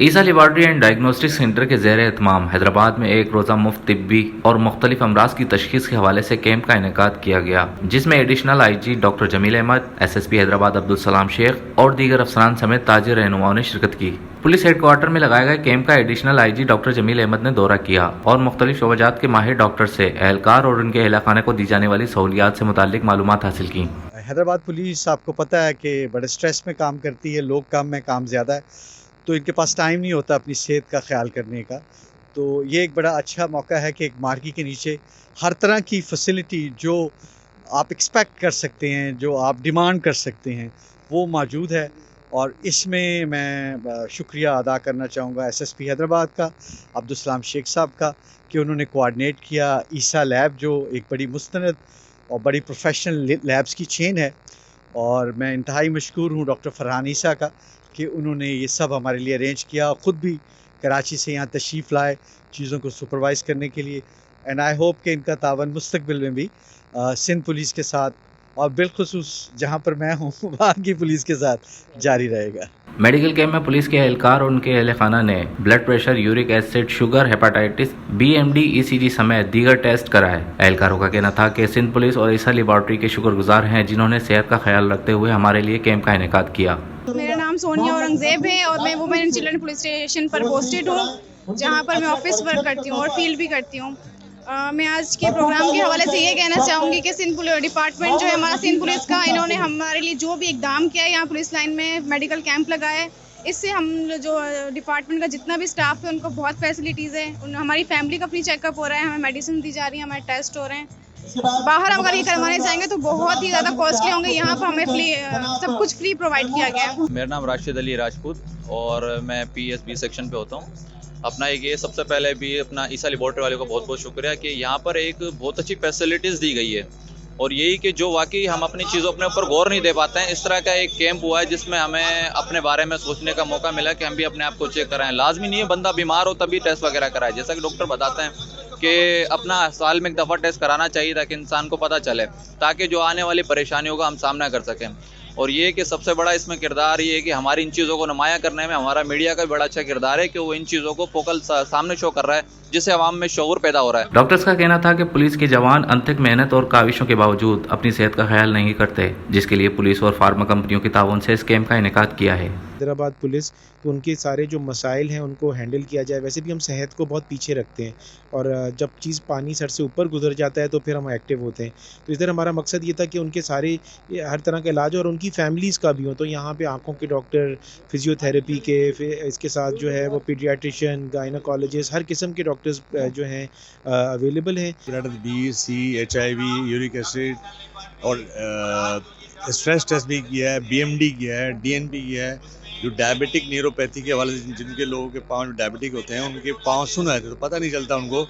Isa laboratory and diagnostic centre के ज़ेर एहतमाम हैदराबाद में एक रोज़ा मुफ्त तिब्बी और मुख्तलिफ अमराज की तशखीस के हवाले से कैंप का इनेकाद किया गया, जिसमें additional IG doctor Jamil Ahmed, SSP Hyderabad Abdul Salam Sheikh और दीगर अफसरान समेत ताजिर रहनुमाओं ने शिरकत की। पुलिस हेडक्वार्टर में लगाए गए कैंप का additional IG doctor Jamil Ahmed ने दौरा किया और मुख्तलिफ शोबाजात के माहिर डॉक्टर से एहलकार और उनके अहल खाने को दी जाने वाली सहूलियात से मुताल्लिक मालूमात हासिल की। हैदराबाद पुलिस आपको पता है कि बड़े स्ट्रेस में काम करती है, लोग कम में काम ज़्यादा है, तो इनके पास टाइम नहीं होता अपनी सेहत का ख्याल करने का। तो ये एक बड़ा अच्छा मौका है कि एक मार्की के नीचे हर तरह की फैसिलिटी जो आप एक्सपेक्ट कर सकते हैं, जो आप डिमांड कर सकते हैं, वो मौजूद है। और इसमें मैं शुक्रिया अदा करना चाहूँगा SSP हैदराबाद का, अब्दुल सलाम शेख साहब का, कि उन्होंने कोऑर्डिनेट किया। ईसा लैब जो एक बड़ी मुस्तनद और बड़ी प्रोफेशनल लैब्स की चेन है, और मैं इंतहाई मशकूर हूँ डॉक्टर फरहान ईसा का कि उन्होंने ये सब हमारे लिए अरेंज किया, ख़ुद भी कराची से यहाँ तशरीफ़ लाए चीज़ों को सुपरवाइज़ करने के लिए। एंड आई होप कि इनका तावन मुस्तकबिल में भी सिंध पुलिस के साथ और बिलखुसूस जहाँ पर मैं हूँ वहाँ की पुलिस के साथ जारी रहेगा। मेडिकल कैंप में पुलिस के एहलकार और उनके अहल खाना ने blood pressure, uric acid, sugar, hepatitis, BMD, ECG समेत दीगर टेस्ट कराए। एहलकारों का कहना था कि सिंध पुलिस और ईसा लेबॉर्ट्री के शुक्रगुजार हैं, जिन्होंने सेहत का ख्याल रखते हुए हमारे लिए कैंप का इनेकाद किया। मेरा नाम सोनिया औरंगजेब है और मैं women and children police station पर पोस्टेड हूँ, जहाँ पर मैं ऑफिस वर्क करती हूँ और फील्ड भी करती हूँ। मैं आज के प्रोग्राम के हवाले से ये कहना चाहूँगी कि सिंध पुलिस डिपार्टमेंट जो है हमारा सिंध पुलिस का, इन्होंने हमारे लिए जो भी इकदाम किया है, यहाँ पुलिस लाइन में मेडिकल कैंप लगाया है, इससे हम जो डिपार्टमेंट का जितना भी स्टाफ है उनको बहुत फैसिलिटीज़ है। हमारी फैमिली का फ्री चेकअप हो रहा है, हमें मेडिसिन दी जा रही है, हमारे टेस्ट हो रहे हैं। बाहर अगर ये करवाने जाएंगे तो बहुत ही ज़्यादा कॉस्टली होंगे, यहाँ पर हमें सब कुछ फ्री प्रोवाइड किया गया है। मेरा नाम राशिद अली राजपूत और मैं PSB सेक्शन पे होता हूँ। अपना एक ये सबसे पहले भी अपना ईसा लेबॉर्ट्री वाले को बहुत बहुत शुक्रिया कि यहाँ पर एक बहुत अच्छी फैसिलिटीज़ दी गई है, और यही कि जो वाकई हम अपनी चीज़ों अपने ऊपर गौर नहीं दे पाते हैं, इस तरह का एक कैंप हुआ है जिसमें हमें अपने बारे में सोचने का मौका मिला कि हम भी अपने आप को चेक कराएं। लाजमी नहीं है बंदा बीमार हो तभी टेस्ट वगैरह कराए, जैसा कि डॉक्टर बताते हैं कि अपना साल में एक दफ़ा टेस्ट कराना चाहिए ताकि इंसान को पता चले, ताकि जो आने वाली परेशानियों का हम सामना कर सकें। और ये कि सबसे बड़ा इसमें किरदार ये है कि हमारी इन चीज़ों को नुमाया करने में हमारा मीडिया का भी बड़ा अच्छा किरदार है कि वो इन चीज़ों को फोकल सामने शो कर रहा है, जिससे अवाम में शऊर पैदा हो रहा है। डॉक्टर्स का कहना था कि पुलिस के जवान अनथक मेहनत और काविशों के बावजूद अपनी सेहत का ख्याल नहीं करते, जिसके लिए पुलिस और फार्मा कंपनियों के ताउन से इस कैंप का इनेकाद किया है। हैदराबाद पुलिस तो उनके सारे जो मसाइल हैं उनको हैंडल किया जाए। वैसे भी हम सेहत को बहुत पीछे रखते हैं, और जब चीज़ पानी सर से ऊपर गुजर जाता है तो फिर हम एक्टिव होते हैं। तो इधर हमारा मकसद ये था कि उनके सारे हर तरह का इलाज और उनकी फैमिलीज़ का भी हो। तो यहाँ पे आँखों के डॉक्टर, फिजियोथेरेपी के, फिर इसके साथ जो है वो पीडियाट्रिशियन, गायनोकोलॉजिस्ट, हर किस्म के डॉक्टर्स जो हैं अवेलेबल हैं। B, C, HIV, uric acid और स्ट्रेस टेस्ट भी किया है, BMD किया है, DNP किया है। जो डायबिटिक न्यूरोपैथी के हवाले से जिनके लोगों के पाँव डायबिटिक होते हैं, उनके पाँव सुन रहे थे तो पता नहीं चलता उनको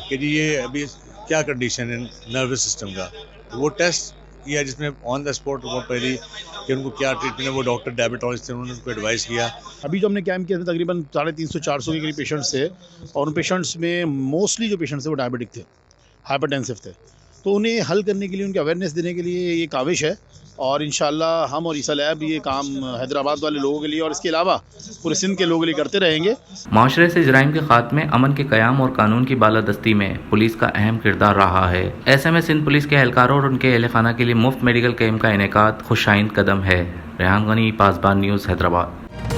कि जी ये अभी क्या कंडीशन है नर्वस सिस्टम का। तो वो टेस्ट किया जिसमें ऑन द स्पॉट वो पहली कि उनको क्या ट्रीटमेंट है, वो डॉक्टर डायबिटोलॉजिस्ट थे, उन्होंने उनको एडवाइस किया। अभी जो हमने कैंप किया था तकरीबन 350-400 के करीब पेशेंट्स थे, और उन पेशेंट्स में मोस्टली जो पेशेंट्स थे वो डायबिटिक थे, हाइपरटेंसिव थे। तो उन्हें हल करने के लिए, उनकी अवेयरनेस देने के लिए ये काविश है, और इंशाल्लाह हम और ईसा लैब ये काम हैदराबाद वाले लोगों के लिए और इसके अलावा पूरे सिंध के लोगों के लिए करते रहेंगे। माशरे से जराइम के खात्मे, अमन के क़याम और कानून की बालादस्ती में पुलिस का अहम किरदार रहा है। ऐसे में सिंध पुलिस के एहलकारों और उनके अहल खाना के लिए मुफ्त मेडिकल कैंप का इनेकाद खुशाइंद कदम है। रेहान गनी, पासबान न्यूज़, हैदराबाद।